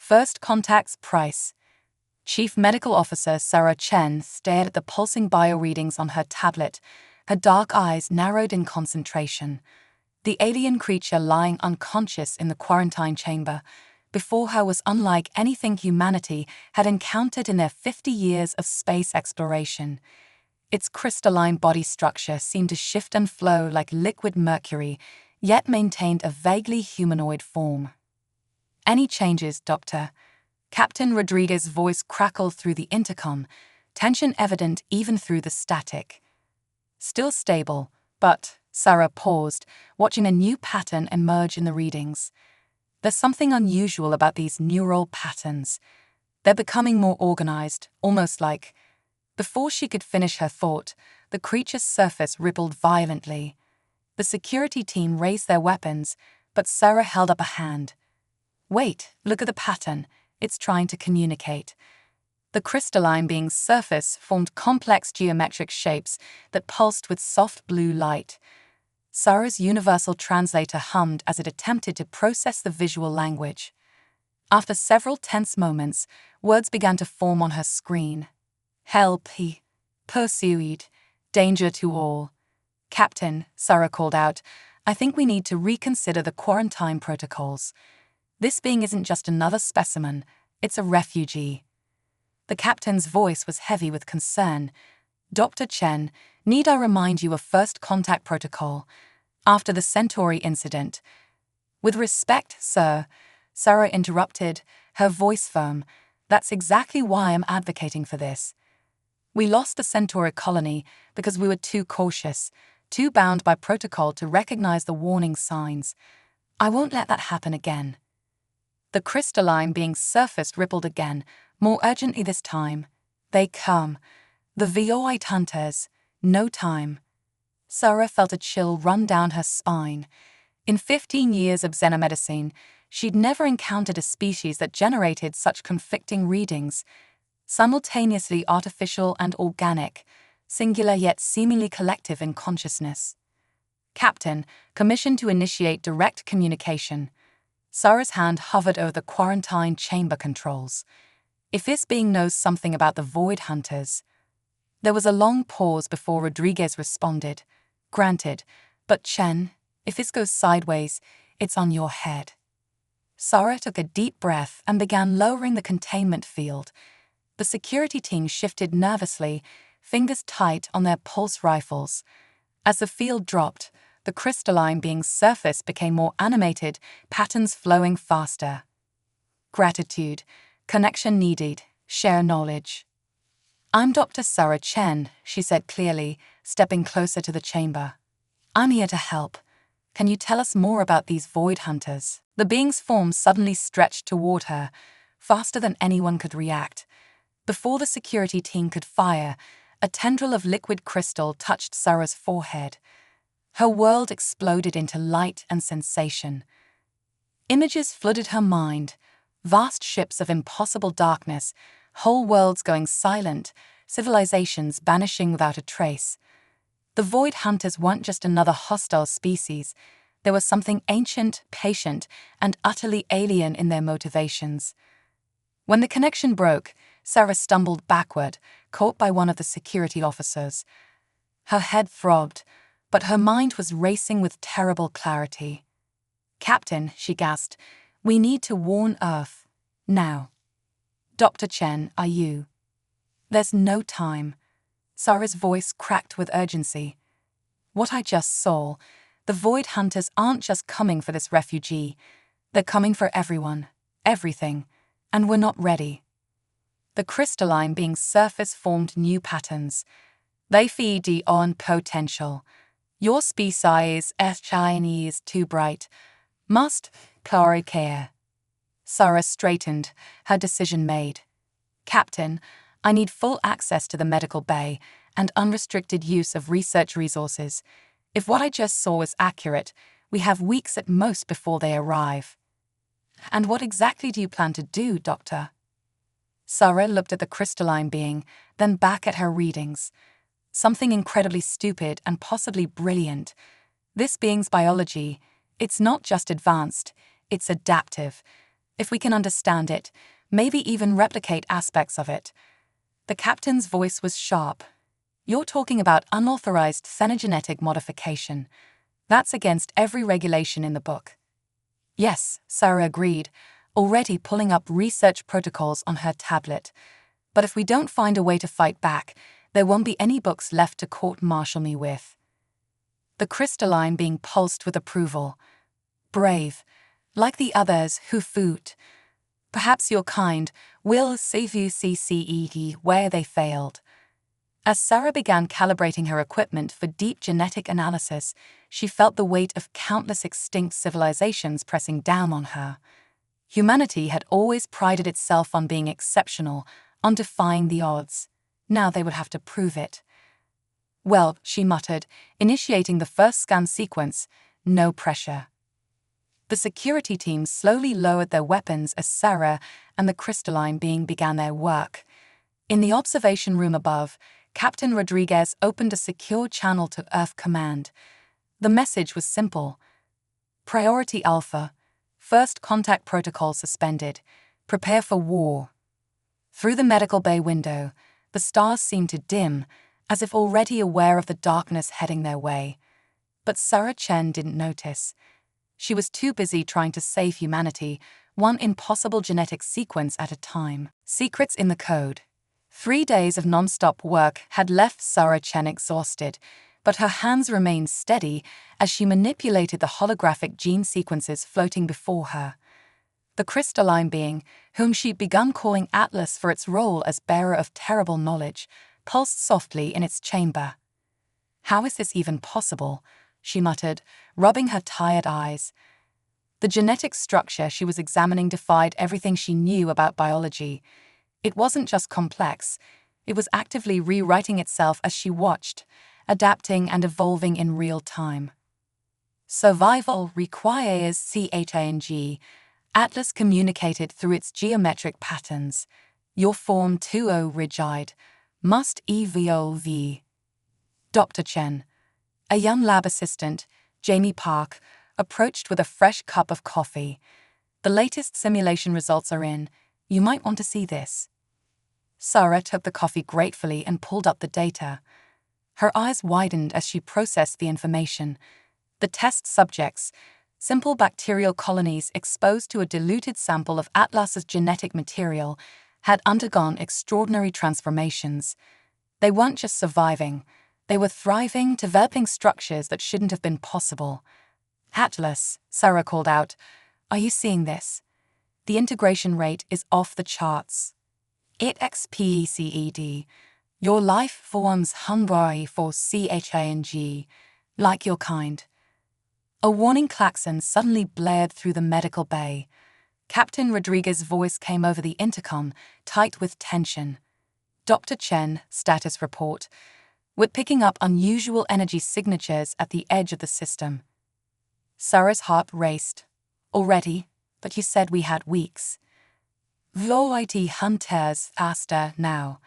First Contact's price. Chief Medical Officer Sarah Chen stared at the pulsing bio-readings on her tablet, her dark eyes narrowed in concentration. The alien creature lying unconscious in the quarantine chamber before her was unlike anything humanity had encountered in their 50 years of space exploration. Its crystalline body structure seemed to shift and flow like liquid mercury, yet maintained a vaguely humanoid form. "Any changes, Doctor?" Captain Rodriguez's voice crackled through the intercom, tension evident even through the static. "Still stable, but," Sarah paused, watching a new pattern emerge in the readings. "There's something unusual about these neural patterns. They're becoming more organized, almost like..." Before she could finish her thought, the creature's surface rippled violently. The security team raised their weapons, but Sarah held up a hand. "Wait, look at the pattern. It's trying to communicate." The crystalline being's surface formed complex geometric shapes that pulsed with soft blue light. Sarah's universal translator hummed as it attempted to process the visual language. After several tense moments, words began to form on her screen. "Help, pursued, danger to all." "Captain," Sarah called out, "I think we need to reconsider the quarantine protocols. This being isn't just another specimen, it's a refugee." The captain's voice was heavy with concern. "Dr. Chen, need I remind you of First Contact Protocol? After the Centauri incident..." "With respect, sir," Sarah interrupted, her voice firm, "that's exactly why I'm advocating for this. We lost the Centauri colony because we were too cautious, too bound by protocol to recognize the warning signs. I won't let that happen again." The crystalline being's surface rippled again, more urgently this time. "They come. The Void hunters. No time." Sarah felt a chill run down her spine. In 15 years of xenomedicine, she'd never encountered a species that generated such conflicting readings, simultaneously artificial and organic, singular yet seemingly collective in consciousness. "Captain, commissioned to initiate direct communication." Sarah's hand hovered over the quarantine chamber controls. "If this being knows something about the Void Hunters..." There was a long pause before Rodriguez responded. "Granted, but Chen, if this goes sideways, it's on your head." Sarah took a deep breath and began lowering the containment field. The security team shifted nervously, fingers tight on their pulse rifles. As the field dropped, the crystalline being's surface became more animated, patterns flowing faster. "Gratitude. Connection needed. Share knowledge." "I'm Dr. Sarah Chen," she said clearly, stepping closer to the chamber. "I'm here to help. Can you tell us more about these Void Hunters?" The being's form suddenly stretched toward her, faster than anyone could react. Before the security team could fire, a tendril of liquid crystal touched Sarah's forehead. Her world exploded into light and sensation. Images flooded her mind, vast ships of impossible darkness, whole worlds going silent, civilizations vanishing without a trace. The Void Hunters weren't just another hostile species. There was something ancient, patient, and utterly alien in their motivations. When the connection broke, Sarah stumbled backward, caught by one of the security officers. Her head throbbed, but her mind was racing with terrible clarity. "Captain," she gasped, "we need to warn Earth. Now." "Dr. Chen, are you?" "There's no time." Sarah's voice cracked with urgency. "What I just saw, the Void Hunters aren't just coming for this refugee. They're coming for everyone, everything, and we're not ready." The crystalline being's surface formed new patterns. "They feed on potential. Your species is too bright. Must care." Sarah straightened, her decision made. "Captain, I need full access to the medical bay and unrestricted use of research resources. If what I just saw is accurate, we have weeks at most before they arrive." "And what exactly do you plan to do, Doctor?" Sarah looked at the crystalline being, then back at her readings. Something incredibly stupid and possibly brilliant. This being's biology, it's not just advanced, it's adaptive. If we can understand it, maybe even replicate aspects of it. The captain's voice was sharp. You're talking about unauthorized xenogenetic modification. That's against every regulation in the book. Yes, Sarah agreed, already pulling up research protocols on her tablet. But if we don't find a way to fight back, there won't be any books left to court-martial me with. The crystalline being pulsed with approval. Brave, like the others who fought. Perhaps your kind will save you CCEE where they failed. As Sarah began calibrating her equipment for deep genetic analysis, she felt the weight of countless extinct civilizations pressing down on her. Humanity had always prided itself on being exceptional, on defying the odds. Now they would have to prove it. Well, she muttered, initiating the first scan sequence, no pressure. The security team slowly lowered their weapons as Sarah and the crystalline being began their work. In the observation room above, Captain Rodriguez opened a secure channel to Earth Command. The message was simple. Priority Alpha. First contact protocol suspended. Prepare for war. Through the medical bay window, the stars seemed to dim, as if already aware of the darkness heading their way. But Sarah Chen didn't notice. She was too busy trying to save humanity, one impossible genetic sequence at a time. Secrets in the code. 3 days of non-stop work had left Sarah Chen exhausted, but her hands remained steady as she manipulated the holographic gene sequences floating before her. The crystalline being, whom she'd begun calling Atlas for its role as bearer of terrible knowledge, pulsed softly in its chamber. How is this even possible? She muttered, rubbing her tired eyes. The genetic structure she was examining defied everything she knew about biology. It wasn't just complex, it was actively rewriting itself as she watched, adapting and evolving in real time. Survival requires change. Atlas communicated through its geometric patterns. Your form 2O rigid, must evolve. Dr. Chen, a young lab assistant, Jamie Park, approached with a fresh cup of coffee. The latest simulation results are in. You might want to see this. Sarah took the coffee gratefully and pulled up the data. Her eyes widened as she processed the information. The test subjects, simple bacterial colonies exposed to a diluted sample of Atlas's genetic material, had undergone extraordinary transformations. They weren't just surviving, they were thriving, developing structures that shouldn't have been possible. Atlas, Sarah called out, are you seeing this? The integration rate is off the charts. It XPECED. Your life forms hungry for CHANG, like your kind. A warning klaxon suddenly blared through the medical bay. Captain Rodriguez's voice came over the intercom, tight with tension. Dr. Chen, status report. We're picking up unusual energy signatures at the edge of the system. Sarah's heart raced. Already, but you said we had weeks. Vloit hunters aster now.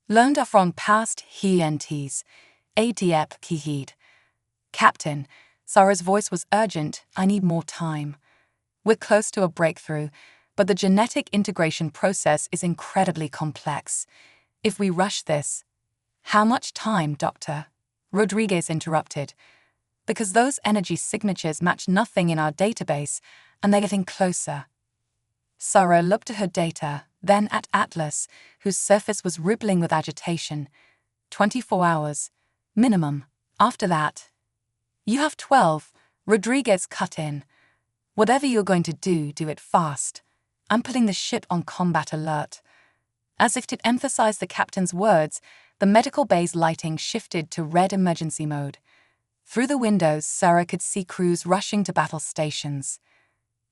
Learned from past HNTs. ADEP kihid. Captain, Sarah's voice was urgent. I need more time. We're close to a breakthrough, but the genetic integration process is incredibly complex. If we rush this... How much time, Doctor? Rodriguez interrupted. Because those energy signatures match nothing in our database, and they're getting closer. Sarah looked at her data, then at Atlas, whose surface was rippling with agitation. 24 hours. Minimum. After that... You have 12. Rodriguez cut in. Whatever you're going to do, do it fast. I'm putting the ship on combat alert. As if to emphasize the captain's words, the medical bay's lighting shifted to red emergency mode. Through the windows, Sarah could see crews rushing to battle stations.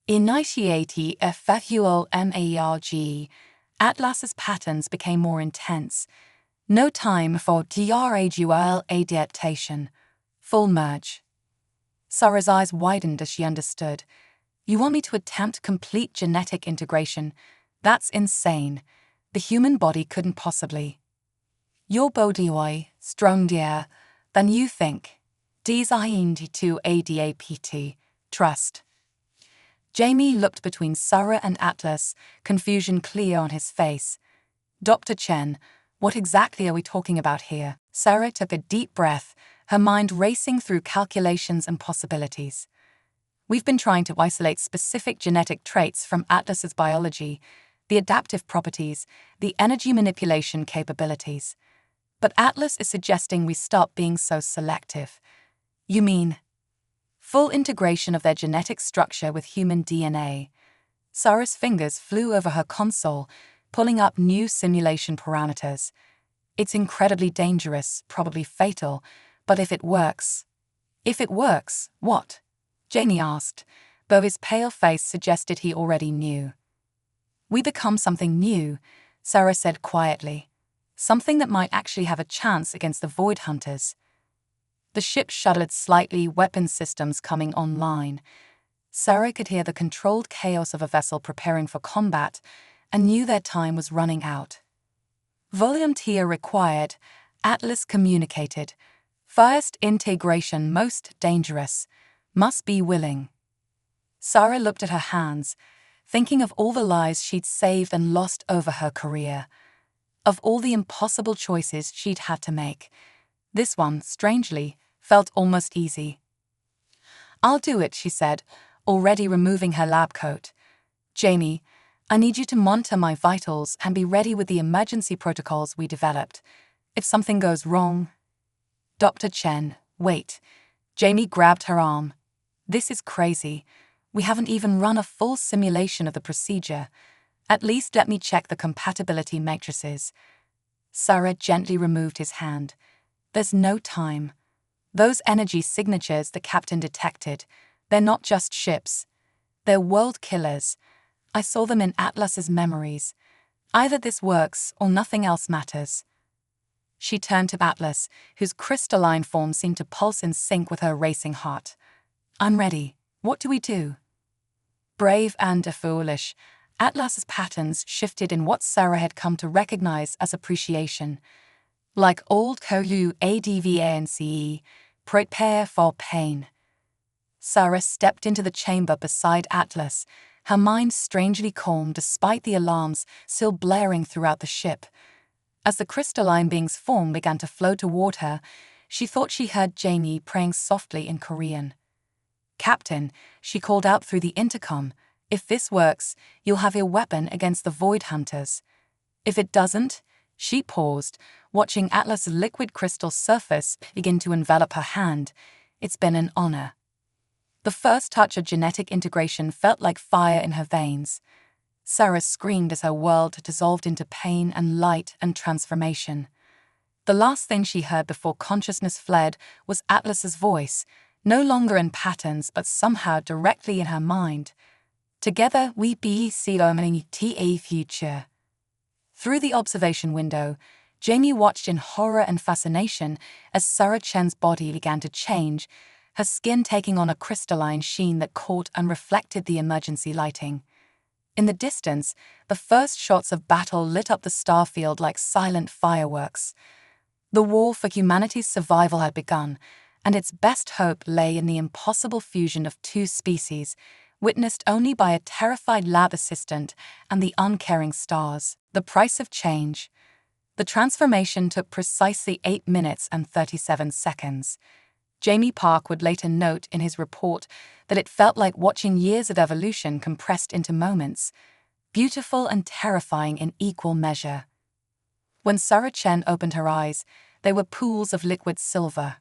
Initiate effectual MARG. Atlas's patterns became more intense. No time for gradual adaptation. Full merge. Sarah's eyes widened as she understood. You want me to attempt complete genetic integration? That's insane. The human body couldn't possibly. Your body stronger than you think. Designed to ADAPT. Trust. Jamie looked between Sarah and Atlas, confusion clear on his face. Dr. Chen, what exactly are we talking about here? Sarah took a deep breath, her mind racing through calculations and possibilities. We've been trying to isolate specific genetic traits from Atlas's biology, the adaptive properties, the energy manipulation capabilities. But Atlas is suggesting we stop being so selective. You mean full integration of their genetic structure with human DNA? Sarah's fingers flew over her console, pulling up new simulation parameters. It's incredibly dangerous, probably fatal, but if it works... If it works, what? Jamie asked, though his pale face suggested he already knew. We become something new, Sarah said quietly. Something that might actually have a chance against the Void Hunters. The ship shuddered slightly, weapon systems coming online. Sarah could hear the controlled chaos of a vessel preparing for combat and knew their time was running out. Volunteer required, Atlas communicated. First integration most dangerous. Must be willing. Sarah looked at her hands, thinking of all the lives she'd saved and lost over her career. Of all the impossible choices she'd had to make. This one, strangely, felt almost easy. I'll do it, she said, already removing her lab coat. Jamie, I need you to monitor my vitals and be ready with the emergency protocols we developed. If something goes wrong... Dr. Chen, wait. Jamie grabbed her arm. This is crazy. We haven't even run a full simulation of the procedure. At least let me check the compatibility matrices. Sarah gently removed his hand. There's no time. Those energy signatures the captain detected, they're not just ships. They're world killers. I saw them in Atlas's memories. Either this works or nothing else matters. She turned to Atlas, whose crystalline form seemed to pulse in sync with her racing heart. I'm ready. What do we do? Brave and foolish, Atlas's patterns shifted in what Sarah had come to recognize as appreciation. Like old Kohu ADVANCE, prepare for pain. Sarah stepped into the chamber beside Atlas, her mind strangely calm despite the alarms still blaring throughout the ship. As the crystalline being's form began to flow toward her, she thought she heard Jamie praying softly in Korean. Captain, she called out through the intercom, if this works, you'll have your weapon against the Void Hunters. If it doesn't, she paused, watching Atlas's liquid crystal surface begin to envelop her hand. It's been an honor. The first touch of genetic integration felt like fire in her veins. Sarah screamed as her world dissolved into pain and light and transformation. The last thing she heard before consciousness fled was Atlas's voice, no longer in patterns but somehow directly in her mind. Together we be ta future. Through the observation window, Jamie watched in horror and fascination as Sarah Chen's body began to change, her skin taking on a crystalline sheen that caught and reflected the emergency lighting. In the distance, the first shots of battle lit up the starfield like silent fireworks. The war for humanity's survival had begun, and its best hope lay in the impossible fusion of two species, witnessed only by a terrified lab assistant and the uncaring stars. The price of change. The transformation took precisely 8 minutes and 37 seconds. Jamie Park would later note in his report that it felt like watching years of evolution compressed into moments, beautiful and terrifying in equal measure. When Sarah Chen opened her eyes, they were pools of liquid silver.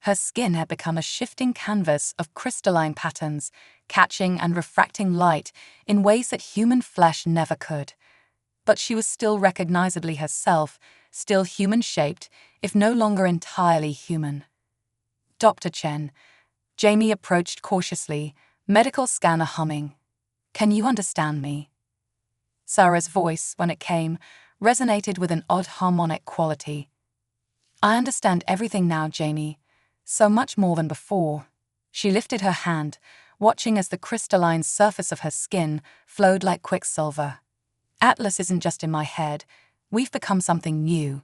Her skin had become a shifting canvas of crystalline patterns, catching and refracting light in ways that human flesh never could. But she was still recognizably herself, still human-shaped, if no longer entirely human. Dr. Chen. Jamie approached cautiously, medical scanner humming. Can you understand me? Sarah's voice, when it came, resonated with an odd harmonic quality. I understand everything now, Jamie. So much more than before. She lifted her hand, watching as the crystalline surface of her skin flowed like quicksilver. Atlas isn't just in my head. We've become something new.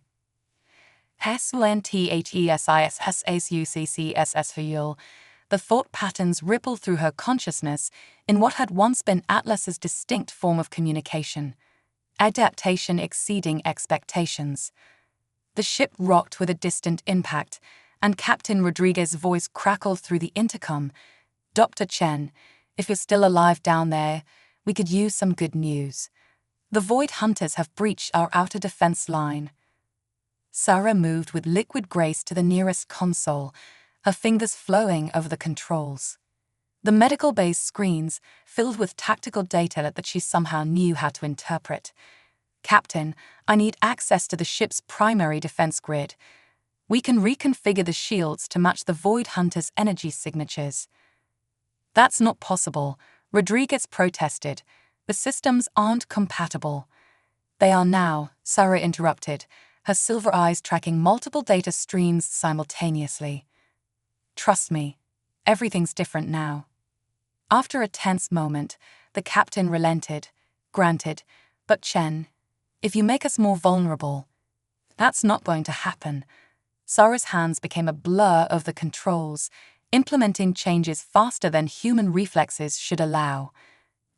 HESUNTHESISSUCCSS for Yule. the thought patterns rippled through her consciousness in what had once been Atlas's distinct form of communication. Adaptation exceeding expectations. The ship rocked with a distant impact, and Captain Rodriguez's voice crackled through the intercom. "Dr. Chen, if you're still alive down there, we could use some good news. The Void Hunters have breached our outer defense line." Sarah moved with liquid grace to the nearest console, her fingers flowing over the controls. The medical bay's screens filled with tactical data that she somehow knew how to interpret. "Captain, I need access to the ship's primary defense grid. We can reconfigure the shields to match the Void Hunters' energy signatures." "That's not possible," Rodriguez protested. "The systems aren't compatible." "They are now," Sarah interrupted, her silver eyes tracking multiple data streams simultaneously. "Trust me, everything's different now." After a tense moment, the captain relented. "Granted, but Chen, if you make us more vulnerable..." "That's not going to happen." Sarah's hands became a blur of the controls, implementing changes faster than human reflexes should allow.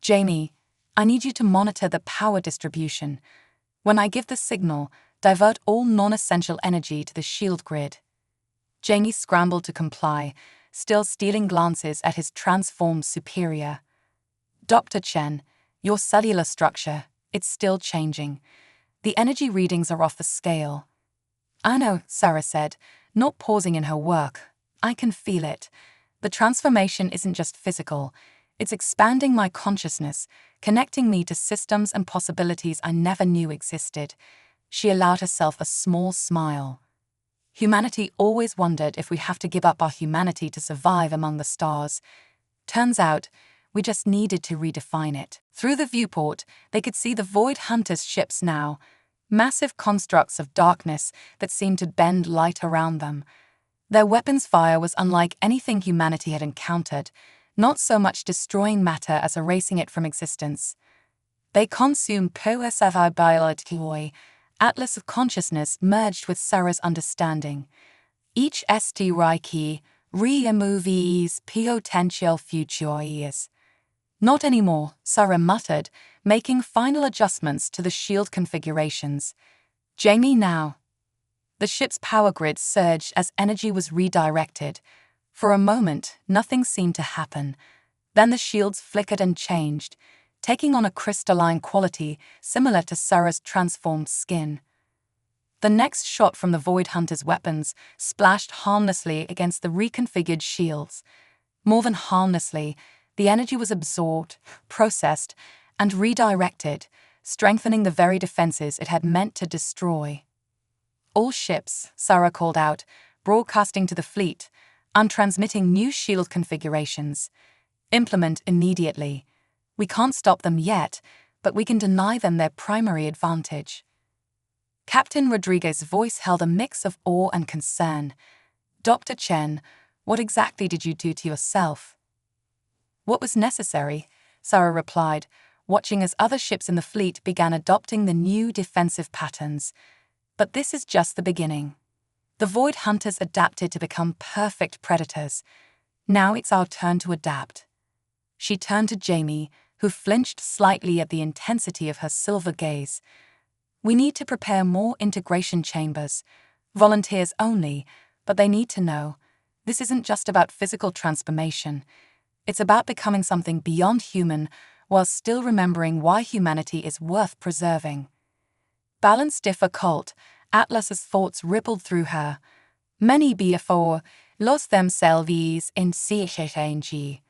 "Jamie, I need you to monitor the power distribution. When I give the signal, divert all non-essential energy to the shield grid." Jamie scrambled to comply, still stealing glances at his transformed superior. "Dr. Chen, your cellular structure, it's still changing. The energy readings are off the scale." "I know," Sarah said, not pausing in her work. "I can feel it. The transformation isn't just physical. It's expanding my consciousness, connecting me to systems and possibilities I never knew existed." She allowed herself a small smile. Humanity always wondered if we have to give up our humanity to survive among the stars. Turns out, we just needed to redefine it. Through the viewport, they could see the Void Hunters' ships now, massive constructs of darkness that seemed to bend light around them. Their weapons fire was unlike anything humanity had encountered, not so much destroying matter as erasing it from existence. They consumed POSFI biology. Atlas of consciousness merged with Sarah's understanding. Each st Reiki removes potential futures. "Not anymore," Sarah muttered, making final adjustments to the shield configurations. "Jamie, now." The ship's power grid surged as energy was redirected. For a moment, nothing seemed to happen. Then the shields flickered and changed, taking on a crystalline quality similar to Sarah's transformed skin. The next shot from the Void Hunter's weapons splashed harmlessly against the reconfigured shields. More than harmlessly, the energy was absorbed, processed, and redirected, strengthening the very defenses it had meant to destroy. "All ships," Sarah called out, broadcasting to the fleet, "I'm transmitting new shield configurations. Implement immediately. We can't stop them yet, but we can deny them their primary advantage." Captain Rodriguez's voice held a mix of awe and concern. "Dr. Chen, what exactly did you do to yourself?" "What was necessary," Sarah replied, watching as other ships in the fleet began adopting the new defensive patterns. "But this is just the beginning. The Void Hunters adapted to become perfect predators. Now it's our turn to adapt." She turned to Jamie, who flinched slightly at the intensity of her silver gaze. "We need to prepare more integration chambers. Volunteers only, but they need to know. This isn't just about physical transformation. It's about becoming something beyond human while still remembering why humanity is worth preserving." Balanced if occult, Atlas's thoughts rippled through her. "Many before lost themselves in change."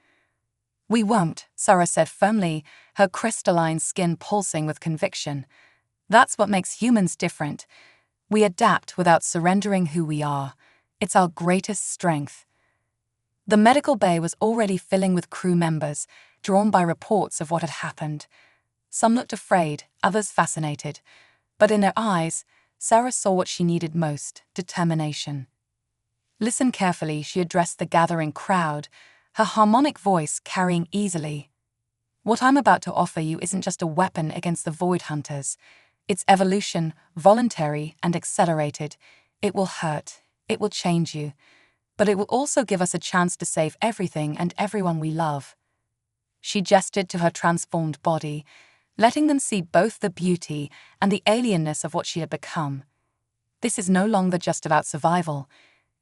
"We won't," Sarah said firmly, her crystalline skin pulsing with conviction. "That's what makes humans different. We adapt without surrendering who we are. It's our greatest strength." The medical bay was already filling with crew members, drawn by reports of what had happened. Some looked afraid, others fascinated. But in their eyes, Sarah saw what she needed most: determination. "Listen carefully," she addressed the gathering crowd, her harmonic voice carrying easily. "What I'm about to offer you isn't just a weapon against the Void Hunters. It's evolution, voluntary and accelerated. It will hurt. It will change you. but it will also give us a chance to save everything and everyone we love. She gestured to her transformed body, letting them see both the beauty and the alienness of what she had become. This is no longer just about survival.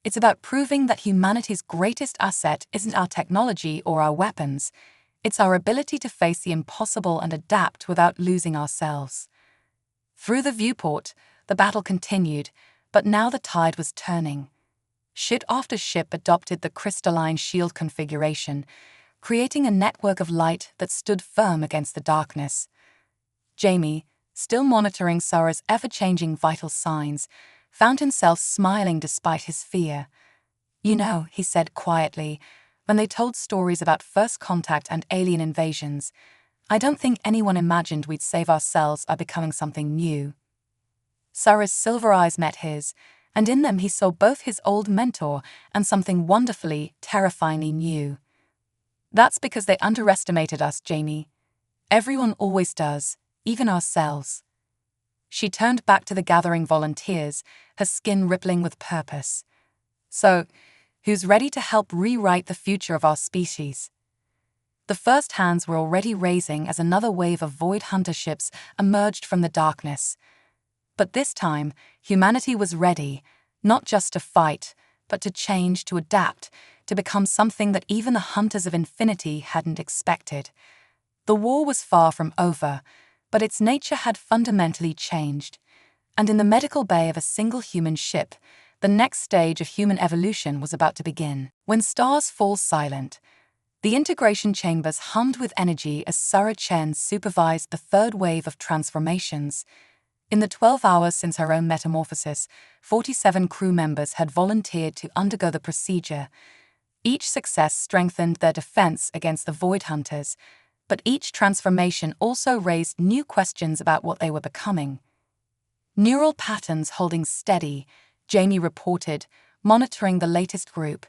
It's about proving that humanity's greatest asset isn't our technology or our weapons. It's our ability to face the impossible and adapt without losing ourselves. Through the viewport, the battle continued, but now the tide was turning. Ship after ship adopted the crystalline shield configuration, creating a network of light that stood firm against the darkness. Jamie, still monitoring Sarah's ever-changing vital signs, found himself smiling despite his fear. "You know," he said quietly, when they told stories about first contact and alien invasions, "I don't think anyone imagined we'd save ourselves by becoming something new." Sarah's silver eyes met his, and in them he saw both his old mentor and something wonderfully, terrifyingly new. "That's because they underestimated us, Jamie. Everyone always does, even ourselves." She turned back to the gathering volunteers, her skin rippling with purpose. "So, who's ready to help rewrite the future of our species?" The first hands were already raising as another wave of Void Hunter ships emerged from the darkness. But this time, humanity was ready, not just to fight, but to change, to adapt, to become something that even the Hunters of Infinity hadn't expected. The war was far from over, but its nature had fundamentally changed. And in the medical bay of a single human ship, the next stage of human evolution was about to begin. When stars fall silent, the integration chambers hummed with energy as Sarah Chen supervised the third wave of transformations. In the 12 hours since her own metamorphosis, 47 crew members had volunteered to undergo the procedure. Each success strengthened their defense against the Void Hunters, but each transformation also raised new questions about what they were becoming. "Neural patterns holding steady," Jamie reported, monitoring the latest group.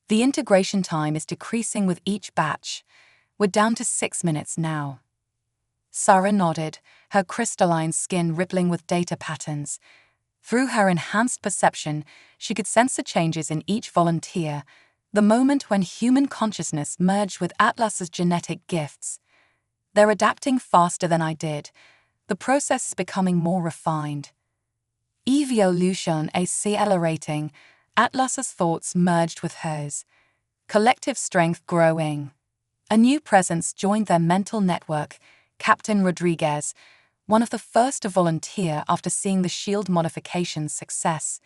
"The integration time is decreasing with each batch. We're down to 6 minutes now." Sarah nodded, her crystalline skin rippling with data patterns. Through her enhanced perception, she could sense the changes in each volunteer, the moment when human consciousness merged with Atlas's genetic gifts. "They're adapting faster than I did. The process is becoming more refined." Evolution accelerating, Atlas's thoughts merged with hers. Collective strength growing. A new presence joined their mental network, Captain Rodriguez, one of the first to volunteer after seeing the shield modification's success.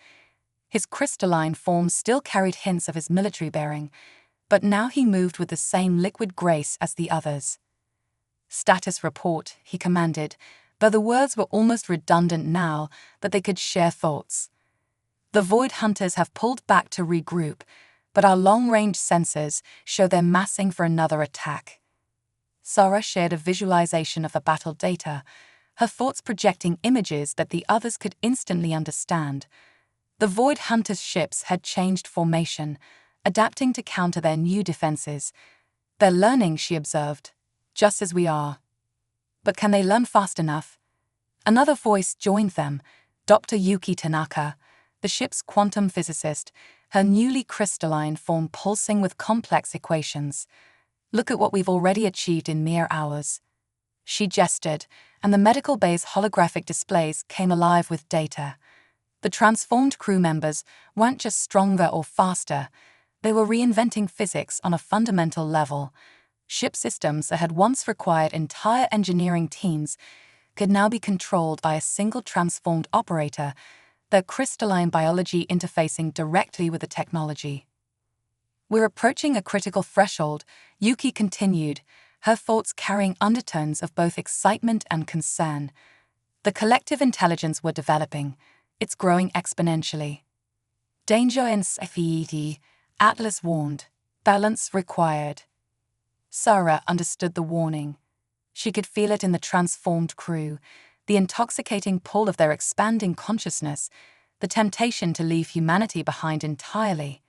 His crystalline form still carried hints of his military bearing, but now he moved with the same liquid grace as the others. "Status report," he commanded, though the words were almost redundant now that they could share thoughts. "The Void Hunters have pulled back to regroup, but our long-range sensors show they're massing for another attack." Sarah shared a visualization of the battle data, her thoughts projecting images that the others could instantly understand. The Void Hunters' ships had changed formation, adapting to counter their new defenses. "They're learning," she observed, "just as we are." But can they learn fast enough? Another voice joined them, Dr. Yuki Tanaka, the ship's quantum physicist, her newly crystalline form pulsing with complex equations. "Look at what we've already achieved in mere hours." She gestured, and the medical bay's holographic displays came alive with data. The transformed crew members weren't just stronger or faster, they were reinventing physics on a fundamental level. Ship systems that had once required entire engineering teams could now be controlled by a single transformed operator, their crystalline biology interfacing directly with the technology. "We're approaching a critical threshold," Yuki continued, her thoughts carrying undertones of both excitement and concern. The collective intelligence we're developing, it's growing exponentially. "Danger in Sci-Fi," Atlas warned. "Balance required." Sarah understood the warning. She could feel it in the transformed crew, the intoxicating pull of their expanding consciousness, the temptation to leave humanity behind entirely.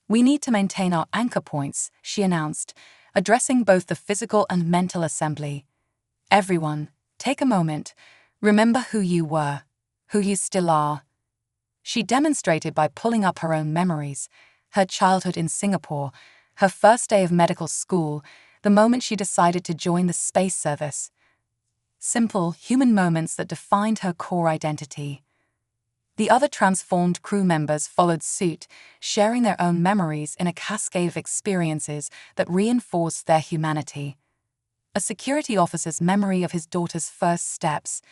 "We need to maintain our anchor points," she announced, addressing both the physical and mental assembly. "Everyone, take a moment. Remember who you were, who you still are." She demonstrated by pulling up her own memories, her childhood in Singapore, her first day of medical school, the moment she decided to join the space service. Simple, human moments that defined her core identity. The other transformed crew members followed suit, sharing their own memories in a cascade of experiences that reinforced their humanity. A security officer's memory of his daughter's first steps,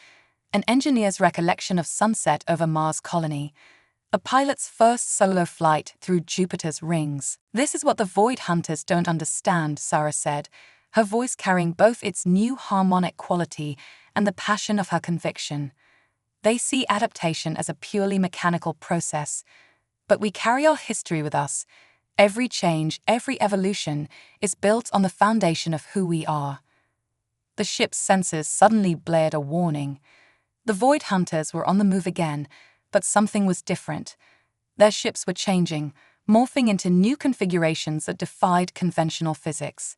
an engineer's recollection of sunset over Mars colony, a pilot's first solo flight through Jupiter's rings. "This is what the Void Hunters don't understand," Sarah said, her voice carrying both its new harmonic quality and the passion of her conviction. "They see adaptation as a purely mechanical process, but we carry our history with us. Every change, every evolution is built on the foundation of who we are." The ship's sensors suddenly blared a warning. The Void Hunters were on the move again, but something was different. Their ships were changing, morphing into new configurations that defied conventional physics.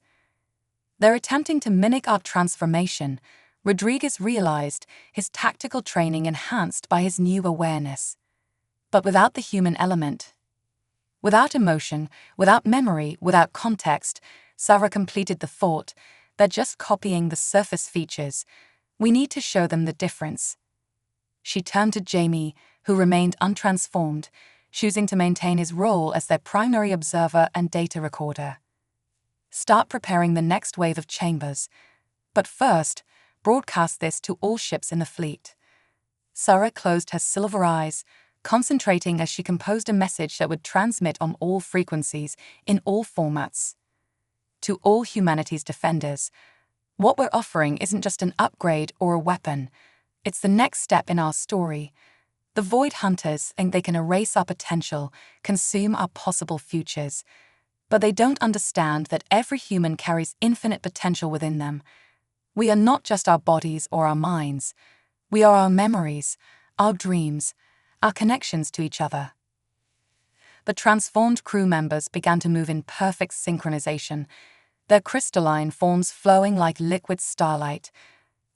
"They're attempting to mimic our transformation," Rodriguez realized, his tactical training enhanced by his new awareness. But without the human element. Without emotion, without memory, without context, Sarah completed the thought, "They're just copying the surface features. We need to show them the difference." She turned to Jamie, who remained untransformed, choosing to maintain his role as their primary observer and data recorder. "Start preparing the next wave of chambers. But first, broadcast this to all ships in the fleet." Sarah closed her silver eyes, concentrating as she composed a message that would transmit on all frequencies, in all formats. "To all humanity's defenders, what we're offering isn't just an upgrade or a weapon. It's the next step in our story. The Void Hunters think they can erase our potential, consume our possible futures. But they don't understand that every human carries infinite potential within them. We are not just our bodies or our minds. We are our memories, our dreams, our connections to each other." The transformed crew members began to move in perfect synchronization, their crystalline forms flowing like liquid starlight.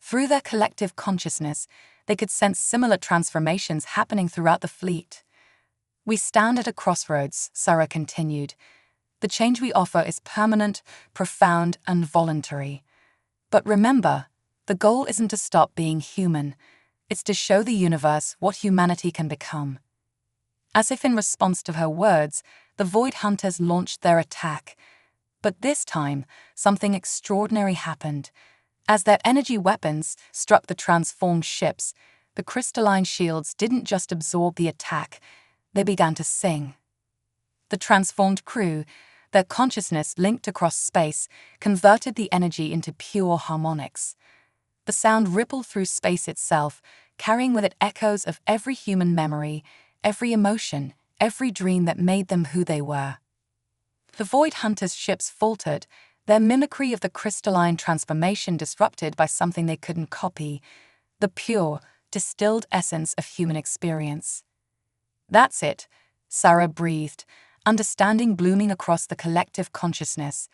Through their collective consciousness, they could sense similar transformations happening throughout the fleet. "We stand at a crossroads," Sarah continued. "The change we offer is permanent, profound, and voluntary. But remember, the goal isn't to stop being human. It's to show the universe what humanity can become." As if in response to her words, the Void Hunters launched their attack. But this time, something extraordinary happened. As their energy weapons struck the transformed ships, the crystalline shields didn't just absorb the attack, they began to sing. The transformed crew, their consciousness linked across space, converted the energy into pure harmonics. The sound rippled through space itself, carrying with it echoes of every human memory, every emotion, every dream that made them who they were. The Void Hunters' ships faltered, their mimicry of the crystalline transformation disrupted by something they couldn't copy, the pure, distilled essence of human experience. "That's it," Sarah breathed, understanding blooming across the collective consciousness.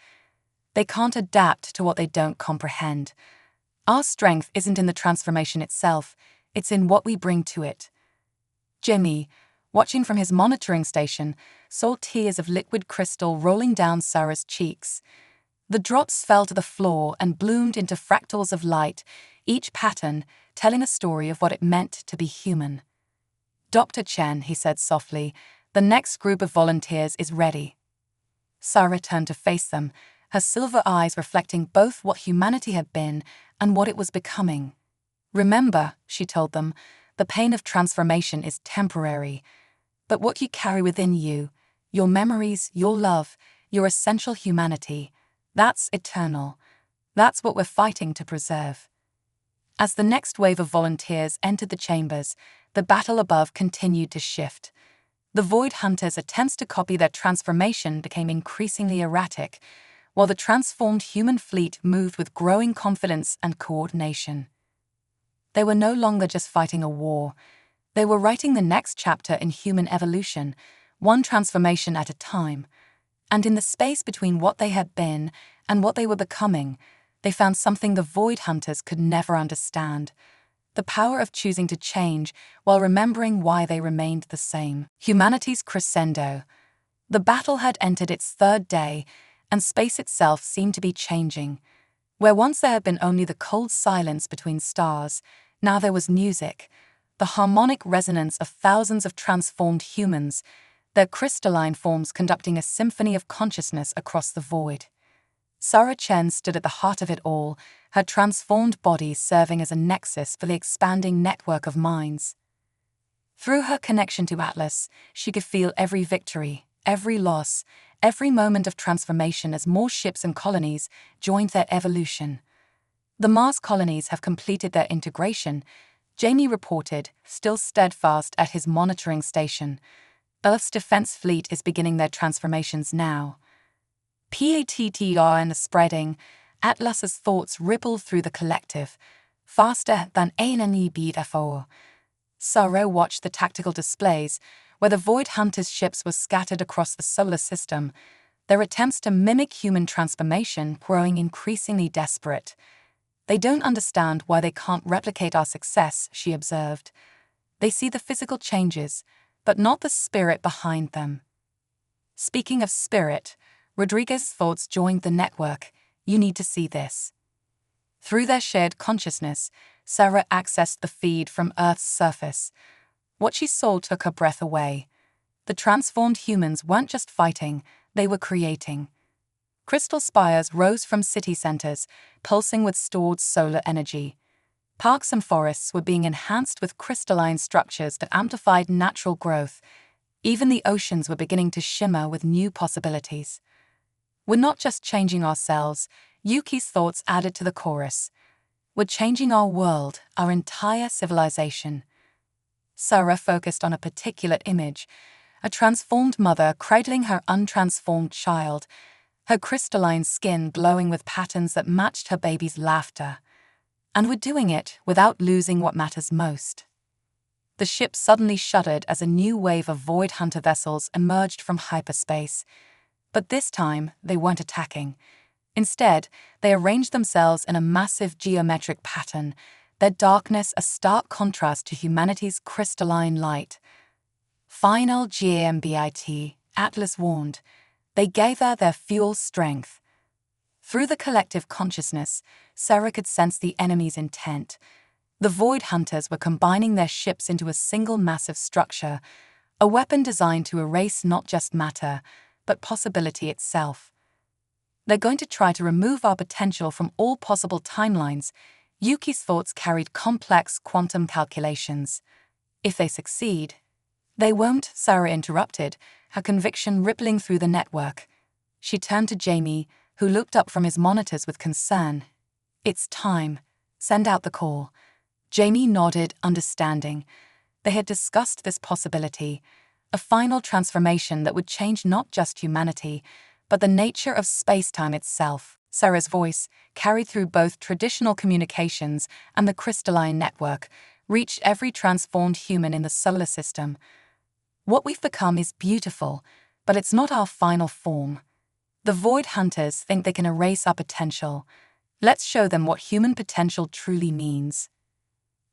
"They can't adapt to what they don't comprehend. Our strength isn't in the transformation itself, it's in what we bring to it." Jimmy, watching from his monitoring station, saw tears of liquid crystal rolling down Sarah's cheeks. The drops fell to the floor and bloomed into fractals of light, each pattern telling a story of what it meant to be human. "Dr. Chen," he said softly, "the next group of volunteers is ready." Sarah turned to face them, her silver eyes reflecting both what humanity had been and what it was becoming. "Remember," she told them, "the pain of transformation is temporary. But what you carry within you, your memories, your love, your essential humanity, that's eternal. That's what we're fighting to preserve." As the next wave of volunteers entered the chambers, the battle above continued to shift. The Void Hunters' attempts to copy their transformation became increasingly erratic, while the transformed human fleet moved with growing confidence and coordination. They were no longer just fighting a war. They were writing the next chapter in human evolution, one transformation at a time. And in the space between what they had been and what they were becoming, they found something the Void Hunters could never understand: the power of choosing to change while remembering why they remained the same. Humanity's crescendo. The battle had entered its third day, and space itself seemed to be changing. Where once there had been only the cold silence between stars, now there was music, the harmonic resonance of thousands of transformed humans, their crystalline forms conducting a symphony of consciousness across the void. Sarah Chen stood at the heart of it all, her transformed body serving as a nexus for the expanding network of minds. Through her connection to Atlas, she could feel every victory, every loss, every moment of transformation as more ships and colonies joined their evolution. The Mars colonies have completed their integration, Jamie reported, still steadfast at his monitoring station. Earth's defense fleet is beginning their transformations now. PATTR and spreading, Atlas's thoughts ripple through the collective, faster than any before. Sarah watched the tactical displays, where the Void Hunters' ships were scattered across the solar system, their attempts to mimic human transformation growing increasingly desperate. They don't understand why they can't replicate our success, she observed. They see the physical changes, but not the spirit behind them. Speaking of spirit, Rodriguez's thoughts joined the network. You need to see this. Through their shared consciousness, Sarah accessed the feed from Earth's surface. What she saw took her breath away. The transformed humans weren't just fighting, they were creating. Crystal spires rose from city centers, pulsing with stored solar energy. Parks and forests were being enhanced with crystalline structures that amplified natural growth. Even the oceans were beginning to shimmer with new possibilities. We're not just changing ourselves, Yuki's thoughts added to the chorus. We're changing our world, our entire civilization. Sarah focused on a particular image, a transformed mother cradling her untransformed child, her crystalline skin glowing with patterns that matched her baby's laughter. And we're doing it without losing what matters most. The ship suddenly shuddered as a new wave of Void Hunter vessels emerged from hyperspace. But this time, they weren't attacking. Instead, they arranged themselves in a massive geometric pattern, their darkness a stark contrast to humanity's crystalline light. Final GAMBIT, Atlas warned. They gave her their fuel strength. Through the collective consciousness, Sarah could sense the enemy's intent. The Void Hunters were combining their ships into a single massive structure, a weapon designed to erase not just matter, but possibility itself. They're going to try to remove our potential from all possible timelines. Yuki's thoughts carried complex quantum calculations. If they succeed, they won't, Sarah interrupted, her conviction rippling through the network. She turned to Jamie, who looked up from his monitors with concern. It's time. Send out the call. Jamie nodded, understanding. They had discussed this possibility, a final transformation that would change not just humanity, but the nature of space-time itself. Sarah's voice, carried through both traditional communications and the crystalline network, reached every transformed human in the solar system. What we've become is beautiful, but it's not our final form. The Void Hunters think they can erase our potential. Let's show them what human potential truly means.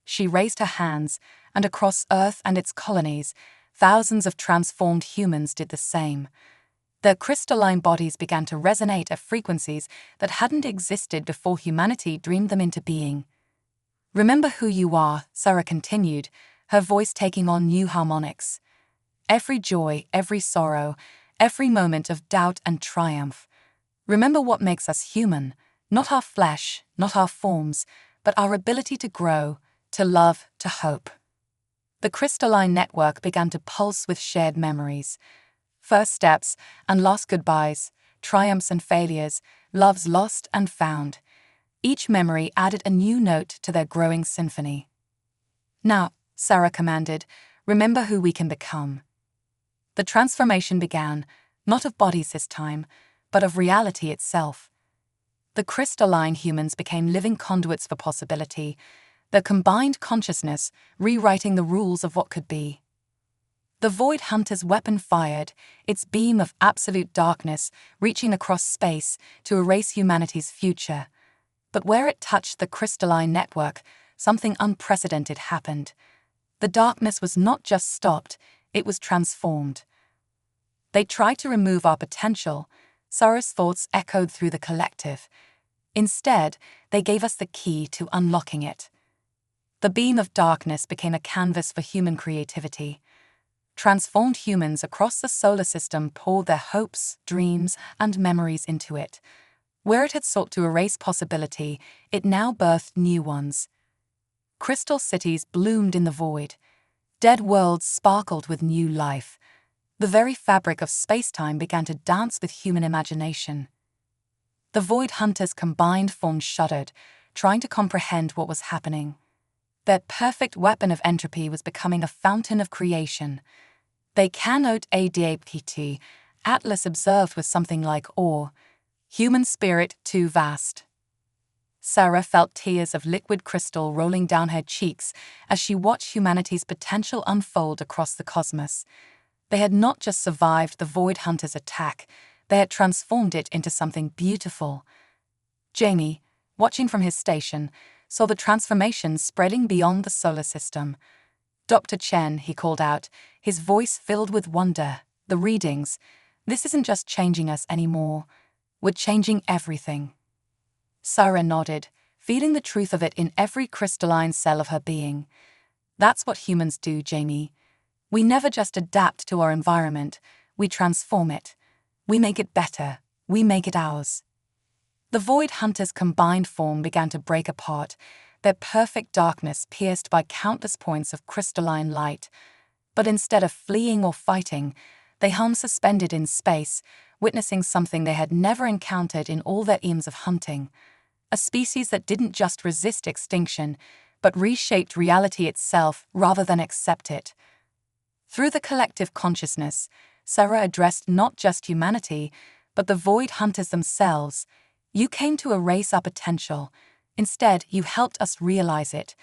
She raised her hands, and across Earth and its colonies, thousands of transformed humans did the same. Their crystalline bodies began to resonate at frequencies that hadn't existed before humanity dreamed them into being. Remember who you are, Sarah continued, her voice taking on new harmonics. Every joy, every sorrow, every moment of doubt and triumph. Remember what makes us human, not our flesh, not our forms, but our ability to grow, to love, to hope. The crystalline network began to pulse with shared memories. First steps and last goodbyes, triumphs and failures, loves lost and found. Each memory added a new note to their growing symphony. Now, Sarah commanded, remember who we can become. The transformation began, not of bodies this time, but of reality itself. The crystalline humans became living conduits for possibility, their combined consciousness rewriting the rules of what could be. The Void Hunter's weapon fired, its beam of absolute darkness reaching across space to erase humanity's future. But where it touched the crystalline network, something unprecedented happened. The darkness was not just stopped, it was transformed. They tried to remove our potential, Sarah's thoughts echoed through the collective. Instead, they gave us the key to unlocking it. The beam of darkness became a canvas for human creativity. Transformed humans across the solar system poured their hopes, dreams, and memories into it. Where it had sought to erase possibility, it now birthed new ones. Crystal cities bloomed in the void. Dead worlds sparkled with new life. The very fabric of space-time began to dance with human imagination. The Void Hunters' combined forms shuddered, trying to comprehend what was happening. Their perfect weapon of entropy was becoming a fountain of creation. They cannot adapt, Atlas observed with something like awe. Human spirit too vast. Sarah felt tears of liquid crystal rolling down her cheeks as she watched humanity's potential unfold across the cosmos. They had not just survived the Void Hunters' attack, they had transformed it into something beautiful. Jamie, watching from his station, saw the transformation spreading beyond the solar system. Dr. Chen, he called out, his voice filled with wonder. The readings. This isn't just changing us anymore. We're changing everything. Sarah nodded, feeling the truth of it in every crystalline cell of her being. That's what humans do, Jamie. We never just adapt to our environment, we transform it. We make it better, we make it ours. The Void Hunters' combined form began to break apart, their perfect darkness pierced by countless points of crystalline light. But instead of fleeing or fighting, they hung suspended in space, witnessing something they had never encountered in all their eons of hunting. A species that didn't just resist extinction, but reshaped reality itself rather than accept it. Through the collective consciousness, Sarah addressed not just humanity, but the Void Hunters themselves. You came to erase our potential. Instead, you helped us realize it.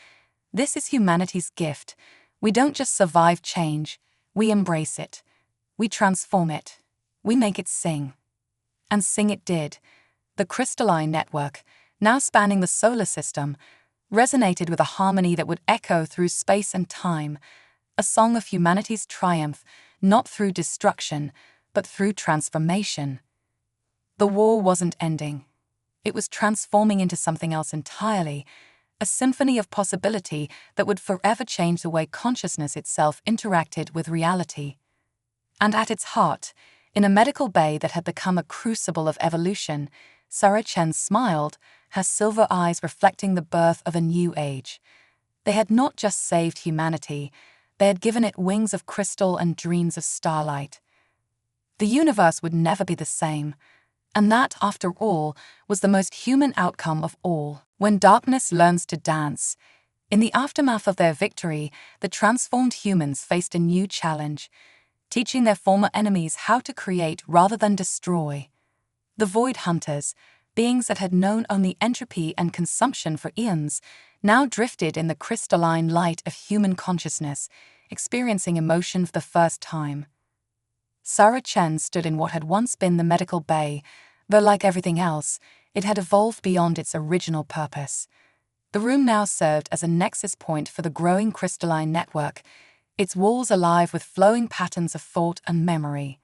This is humanity's gift. We don't just survive change, we embrace it. We transform it. We make it sing. And sing it did. The crystalline network, now spanning the solar system, resonated with a harmony that would echo through space and time, a song of humanity's triumph, not through destruction, but through transformation. The war wasn't ending. It was transforming into something else entirely, a symphony of possibility that would forever change the way consciousness itself interacted with reality. And at its heart, in a medical bay that had become a crucible of evolution, Sarah Chen smiled, her silver eyes reflecting the birth of a new age. They had not just saved humanity, they had given it wings of crystal and dreams of starlight. The universe would never be the same, and that, after all, was the most human outcome of all. When darkness learns to dance, in the aftermath of their victory, the transformed humans faced a new challenge, teaching their former enemies how to create rather than destroy. The Void Hunters, beings that had known only entropy and consumption for eons, now drifted in the crystalline light of human consciousness, experiencing emotion for the first time. Sarah Chen stood in what had once been the medical bay, though like everything else, it had evolved beyond its original purpose. The room now served as a nexus point for the growing crystalline network, its walls alive with flowing patterns of thought and memory.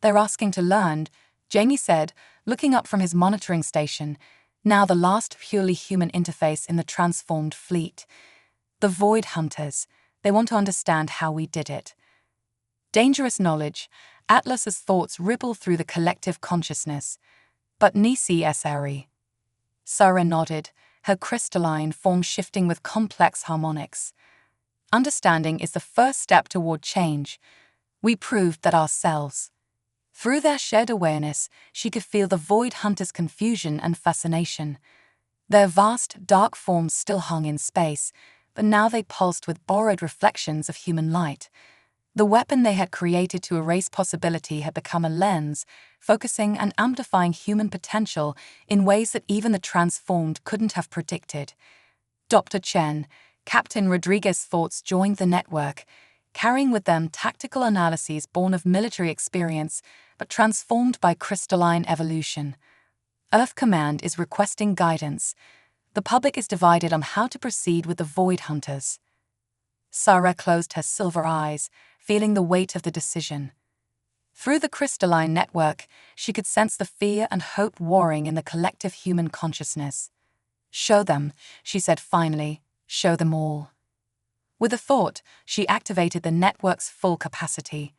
"They're asking to learn," Jamie said, looking up from his monitoring station, now the last purely human interface in the transformed fleet. "The Void Hunters, they want to understand how we did it." Dangerous knowledge, Atlas's thoughts ripple through the collective consciousness. "But necessary." Sarah nodded, her crystalline form shifting with complex harmonics. "Understanding is the first step toward change. We proved that ourselves." Through their shared awareness, she could feel the Void Hunters' confusion and fascination. Their vast, dark forms still hung in space, but now they pulsed with borrowed reflections of human light. The weapon they had created to erase possibility had become a lens, focusing and amplifying human potential in ways that even the transformed couldn't have predicted. Dr. Chen, Captain Rodriguez's thoughts joined the network, carrying with them tactical analyses born of military experience, but transformed by crystalline evolution. Earth Command is requesting guidance. The public is divided on how to proceed with the Void Hunters. Sarah closed her silver eyes, feeling the weight of the decision. Through the crystalline network, she could sense the fear and hope warring in the collective human consciousness. "Show them," she said finally, "show them all." With a thought, she activated the network's full capacity.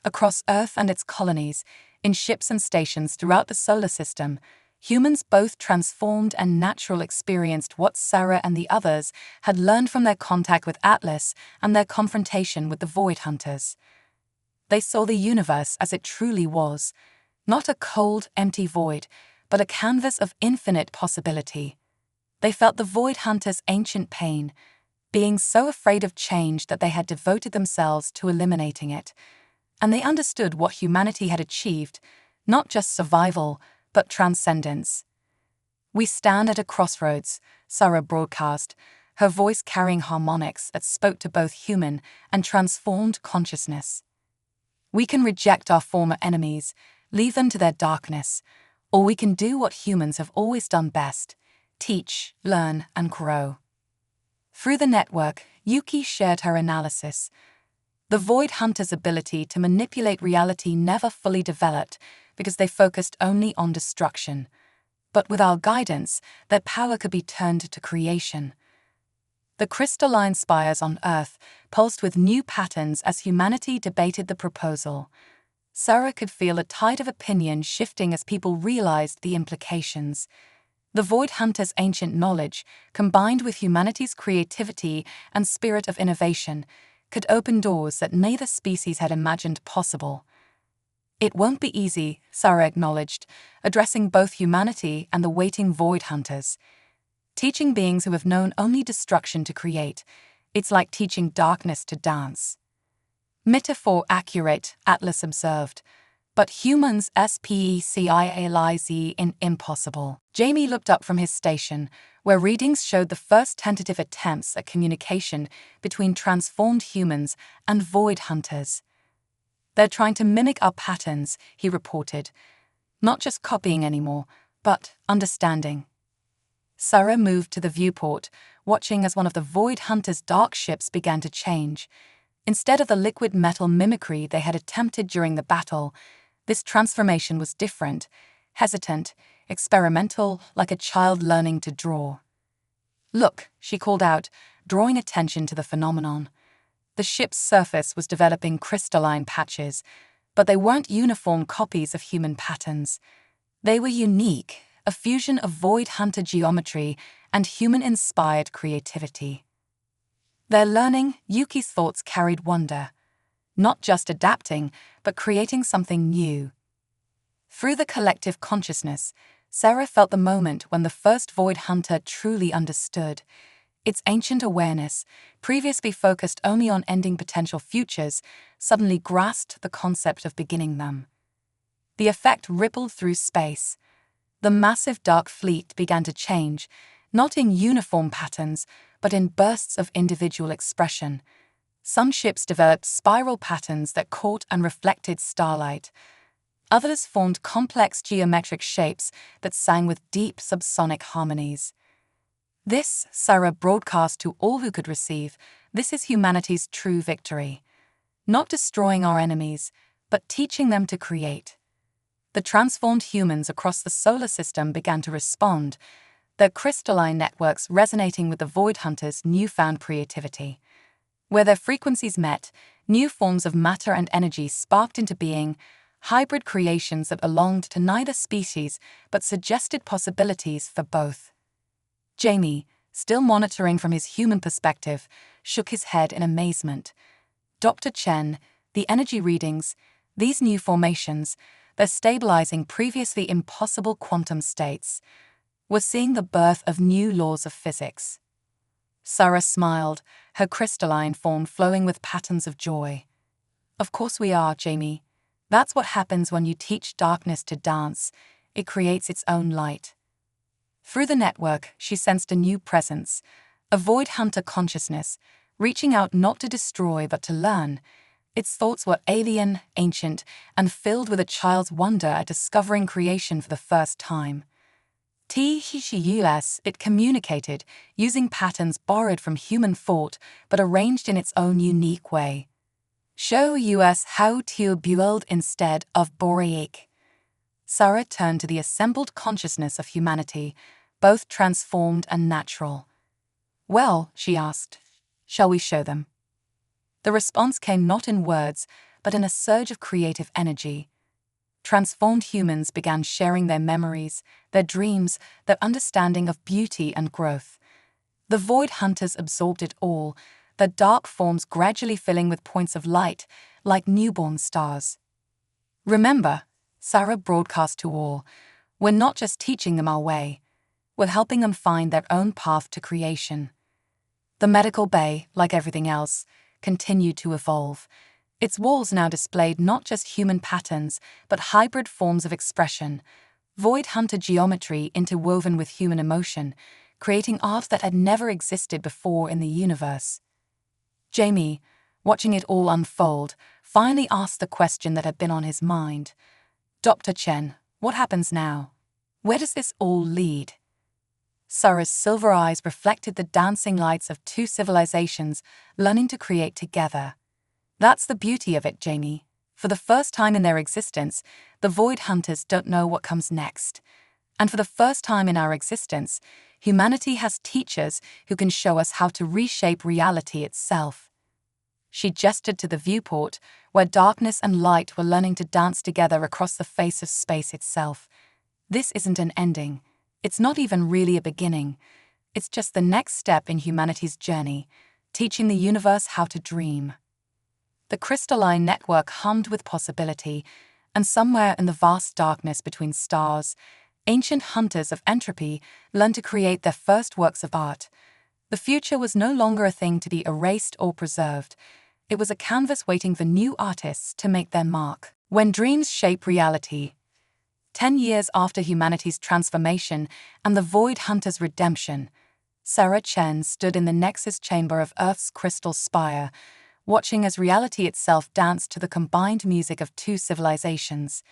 Across Earth and its colonies, in ships and stations throughout the solar system, humans both transformed and natural experienced what Sarah and the others had learned from their contact with Atlas and their confrontation with the Void Hunters. They saw the universe as it truly was, not a cold, empty void, but a canvas of infinite possibility. They felt the Void Hunters' ancient pain, being so afraid of change that they had devoted themselves to eliminating it. And they understood what humanity had achieved, not just survival, but transcendence. "We stand at a crossroads," Sarah broadcast, her voice carrying harmonics that spoke to both human and transformed consciousness. "We can reject our former enemies, leave them to their darkness, or we can do what humans have always done best: teach, learn, and grow." Through the network, Yuki shared her analysis. The Void Hunters' ability to manipulate reality never fully developed because they focused only on destruction. But with our guidance, their power could be turned to creation. The crystalline spires on Earth pulsed with new patterns as humanity debated the proposal. Sarah could feel a tide of opinion shifting as people realized the implications. The Void Hunters' ancient knowledge, combined with humanity's creativity and spirit of innovation, could open doors that neither species had imagined possible. "It won't be easy," Sarah acknowledged, addressing both humanity and the waiting Void Hunters. "Teaching beings who have known only destruction to create, it's like teaching darkness to dance." "Metaphor accurate," Atlas observed, "but humans specialize in impossible." Jamie looked up from his station, where readings showed the first tentative attempts at communication between transformed humans and Void Hunters. "They're trying to mimic our patterns," he reported. "Not just copying anymore, but understanding." Sarah moved to the viewport, watching as one of the Void Hunters' dark ships began to change. Instead of the liquid metal mimicry they had attempted during the battle, this transformation was different, hesitant, experimental, like a child learning to draw. "Look," she called out, drawing attention to the phenomenon. The ship's surface was developing crystalline patches, but they weren't uniform copies of human patterns. They were unique, a fusion of Void Hunter geometry and human-inspired creativity. Their learning, Yuki's thoughts carried wonder. Not just adapting, but creating something new. Through the collective consciousness, Sarah felt the moment when the first Void Hunter truly understood. Its ancient awareness, previously focused only on ending potential futures, suddenly grasped the concept of beginning them. The effect rippled through space. The massive dark fleet began to change, not in uniform patterns, but in bursts of individual expression. Some ships developed spiral patterns that caught and reflected starlight. Others formed complex geometric shapes that sang with deep subsonic harmonies. "This," Sarah broadcast to all who could receive, "this is humanity's true victory. Not destroying our enemies, but teaching them to create." The transformed humans across the solar system began to respond, their crystalline networks resonating with the Void Hunters' newfound creativity. Where their frequencies met, new forms of matter and energy sparked into being, hybrid creations that belonged to neither species but suggested possibilities for both. Jamie, still monitoring from his human perspective, shook his head in amazement. "Dr. Chen, the energy readings, these new formations, they're stabilizing previously impossible quantum states. We're seeing the birth of new laws of physics." Sarah smiled, her crystalline form flowing with patterns of joy. "Of course we are, Jamie. That's what happens when you teach darkness to dance. It creates its own light." Through the network, she sensed a new presence, a Void Hunter consciousness, reaching out not to destroy but to learn. Its thoughts were alien, ancient, and filled with a child's wonder at discovering creation for the first time. It communicated, using patterns borrowed from human thought but arranged in its own unique way. Show us how to build instead of break. Sarah turned to the assembled consciousness of humanity, both transformed and natural. Well, she asked, shall we show them? The response came not in words, but in a surge of creative energy. Transformed humans began sharing their memories, their dreams, their understanding of beauty and growth. The Void Hunters absorbed it all, their dark forms gradually filling with points of light, like newborn stars. Remember, Sarah broadcast to all, we're not just teaching them our way, we're helping them find their own path to creation. The medical bay, like everything else, continued to evolve. Its walls now displayed not just human patterns, but hybrid forms of expression, Void Hunter geometry interwoven with human emotion, creating art that had never existed before in the universe. Jamie, watching it all unfold, finally asked the question that had been on his mind. Dr. Chen, what happens now? Where does this all lead? Sarah's silver eyes reflected the dancing lights of two civilizations learning to create together. That's the beauty of it, Jamie. For the first time in their existence, the Void Hunters don't know what comes next. And for the first time in our existence, humanity has teachers who can show us how to reshape reality itself. She gestured to the viewport, where darkness and light were learning to dance together across the face of space itself. This isn't an ending. It's not even really a beginning. It's just the next step in humanity's journey, teaching the universe how to dream. The crystalline network hummed with possibility, and somewhere in the vast darkness between stars, ancient hunters of entropy learned to create their first works of art. The future was no longer a thing to be erased or preserved. It was a canvas waiting for new artists to make their mark. When dreams shape reality. 10 years after humanity's transformation and the Void Hunter's redemption, Sarah Chen stood in the nexus chamber of Earth's crystal spire, watching as reality itself danced to the combined music of two civilizations.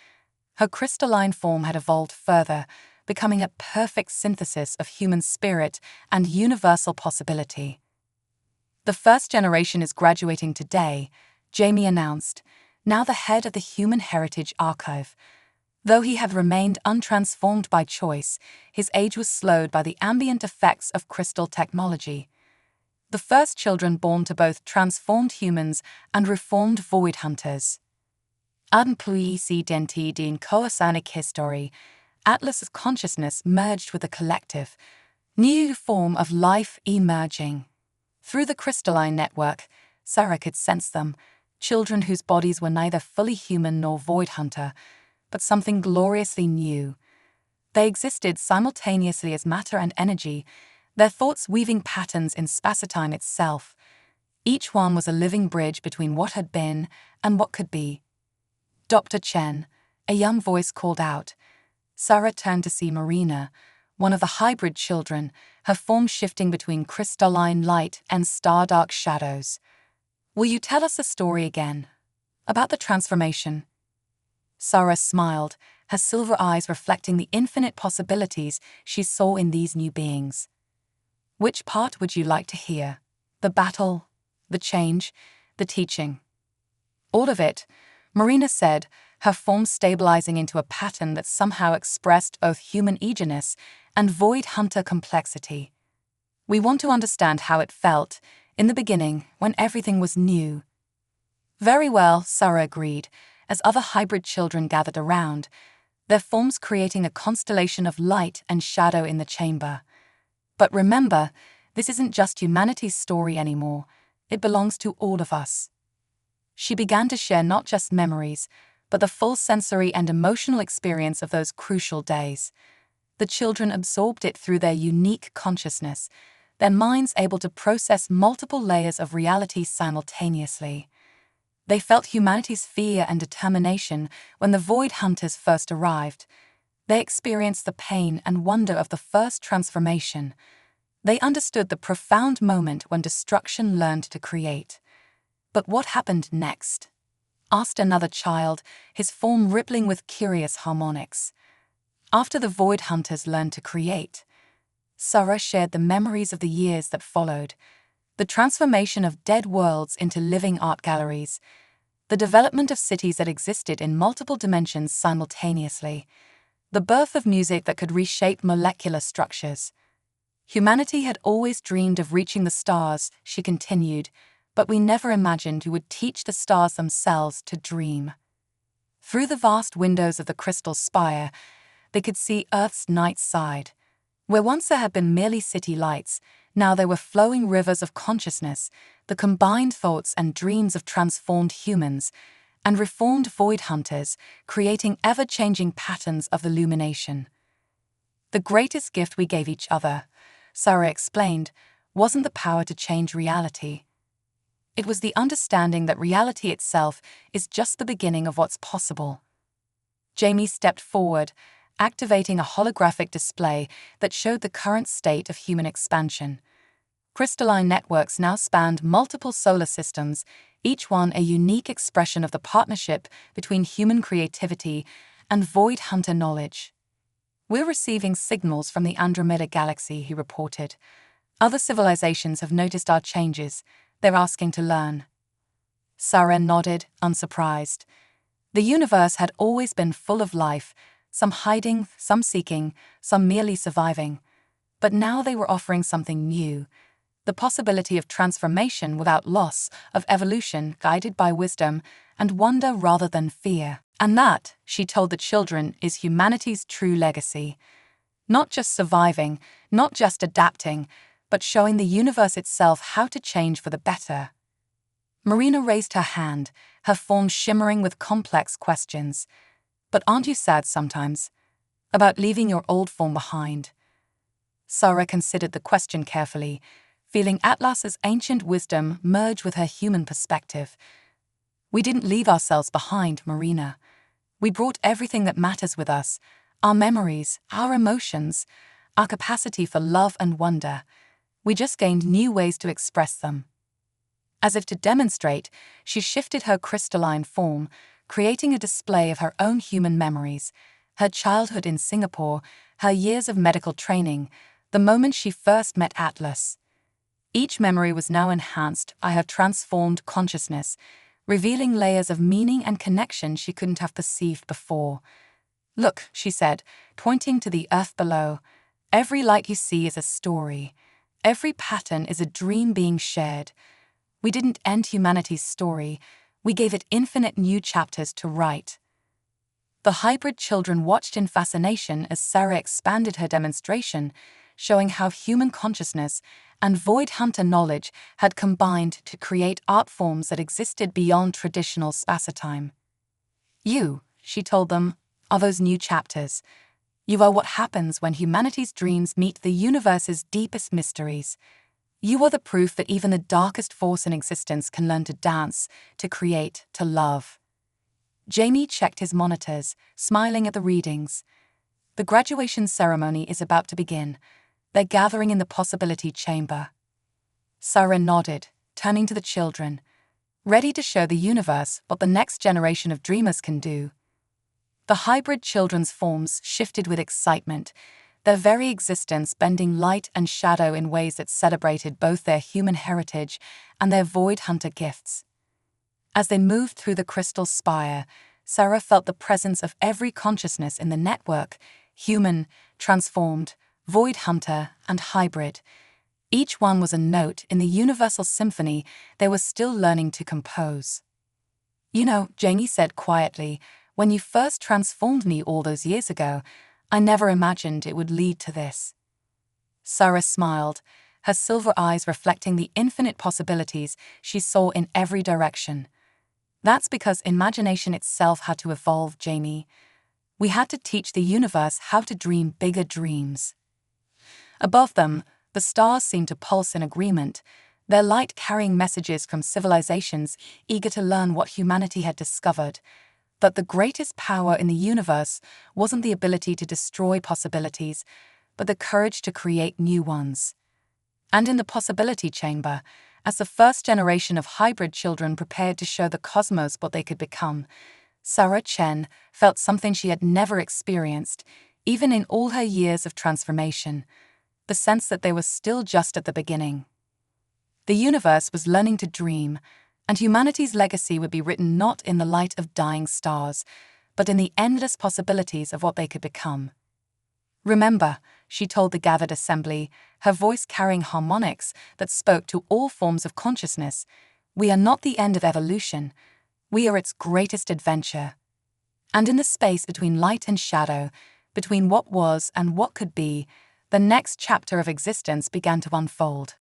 Her crystalline form had evolved further, becoming a perfect synthesis of human spirit and universal possibility. The first generation is graduating today, Jamie announced, now the head of the Human Heritage Archive. Though he had remained untransformed by choice, his age was slowed by the ambient effects of crystal technology. The first children born to both transformed humans and reformed Void Hunters. Unpredictability in coasanic history, Atlas of consciousness merged with a collective, new form of life emerging. Through the crystalline network, Sarah could sense them, children whose bodies were neither fully human nor Void Hunter, but something gloriously new. They existed simultaneously as matter and energy, their thoughts weaving patterns in spacetime itself. Each one was a living bridge between what had been and what could be. Dr. Chen, a young voice called out. Sarah turned to see Marina, one of the hybrid children, her form shifting between crystalline light and star-dark shadows. Will you tell us a story again? About the transformation? Sarah smiled, her silver eyes reflecting the infinite possibilities she saw in these new beings. Which part would you like to hear? The battle, the change, the teaching? All of it, Marina said, her form stabilizing into a pattern that somehow expressed both human eagerness and Void Hunter complexity. We want to understand how it felt, in the beginning, when everything was new. Very well, Sarah agreed, as other hybrid children gathered around, their forms creating a constellation of light and shadow in the chamber. But remember, this isn't just humanity's story anymore, it belongs to all of us. She began to share not just memories, but the full sensory and emotional experience of those crucial days. The children absorbed it through their unique consciousness, their minds able to process multiple layers of reality simultaneously. They felt humanity's fear and determination when the Void Hunters first arrived. They experienced the pain and wonder of the first transformation. They understood the profound moment when destruction learned to create. But what happened next? Asked another child, his form rippling with curious harmonics. After the Void Hunters learned to create, Sarah shared the memories of the years that followed, the transformation of dead worlds into living art galleries, the development of cities that existed in multiple dimensions simultaneously, the birth of music that could reshape molecular structures. Humanity had always dreamed of reaching the stars, she continued, but we never imagined we would teach the stars themselves to dream. Through the vast windows of the crystal spire, they could see Earth's night side. Where once there had been merely city lights, now there were flowing rivers of consciousness, the combined thoughts and dreams of transformed humans and reformed void hunters, creating ever-changing patterns of illumination. The greatest gift we gave each other, Sarah explained, wasn't the power to change reality. It was the understanding that reality itself is just the beginning of what's possible. Jamie stepped forward, activating a holographic display that showed the current state of human expansion. Crystalline networks now spanned multiple solar systems, each one a unique expression of the partnership between human creativity and void hunter knowledge. "We're receiving signals from the Andromeda galaxy," he reported. "Other civilizations have noticed our changes. They're asking to learn." Sarah nodded, unsurprised. The universe had always been full of life, some hiding, some seeking, some merely surviving. But now they were offering something new, the possibility of transformation without loss, of evolution guided by wisdom and wonder rather than fear. And that, she told the children, is humanity's true legacy. Not just surviving, not just adapting, but showing the universe itself how to change for the better. Marina raised her hand, her form shimmering with complex questions. "But aren't you sad sometimes? About leaving your old form behind?" Sarah considered the question carefully, feeling Atlas's ancient wisdom merge with her human perspective. "We didn't leave ourselves behind, Marina. We brought everything that matters with us, our memories, our emotions, our capacity for love and wonder. We just gained new ways to express them." As if to demonstrate, she shifted her crystalline form, creating a display of her own human memories, her childhood in Singapore, her years of medical training, the moment she first met Atlas. Each memory was now enhanced by her transformed consciousness, revealing layers of meaning and connection she couldn't have perceived before. "Look," she said, pointing to the earth below, "every light you see is a story. Every pattern is a dream being shared. We didn't end humanity's story, we gave it infinite new chapters to write." The hybrid children watched in fascination as Sarah expanded her demonstration, showing how human consciousness and void hunter knowledge had combined to create art forms that existed beyond traditional spacetime. "You," she told them, "are those new chapters. You are what happens when humanity's dreams meet the universe's deepest mysteries. You are the proof that even the darkest force in existence can learn to dance, to create, to love." Jamie checked his monitors, smiling at the readings. "The graduation ceremony is about to begin. They're gathering in the possibility chamber." Sarah nodded, turning to the children, ready to show the universe what the next generation of dreamers can do. The hybrid children's forms shifted with excitement, their very existence bending light and shadow in ways that celebrated both their human heritage and their void hunter gifts. As they moved through the crystal spire, Sarah felt the presence of every consciousness in the network, human, transformed, void hunter, and hybrid. Each one was a note in the universal symphony they were still learning to compose. "You know," Jamie said quietly, "when you first transformed me all those years ago, I never imagined it would lead to this." Sarah smiled, her silver eyes reflecting the infinite possibilities she saw in every direction. "That's because imagination itself had to evolve, Jamie. We had to teach the universe how to dream bigger dreams." Above them, the stars seemed to pulse in agreement, their light carrying messages from civilizations eager to learn what humanity had discovered. That the greatest power in the universe wasn't the ability to destroy possibilities, but the courage to create new ones. And in the possibility chamber, as the first generation of hybrid children prepared to show the cosmos what they could become, Sarah Chen felt something she had never experienced, even in all her years of transformation, the sense that they were still just at the beginning. The universe was learning to dream, and humanity's legacy would be written not in the light of dying stars, but in the endless possibilities of what they could become. "Remember," she told the gathered assembly, her voice carrying harmonics that spoke to all forms of consciousness, "we are not the end of evolution, we are its greatest adventure." And in the space between light and shadow, between what was and what could be, the next chapter of existence began to unfold.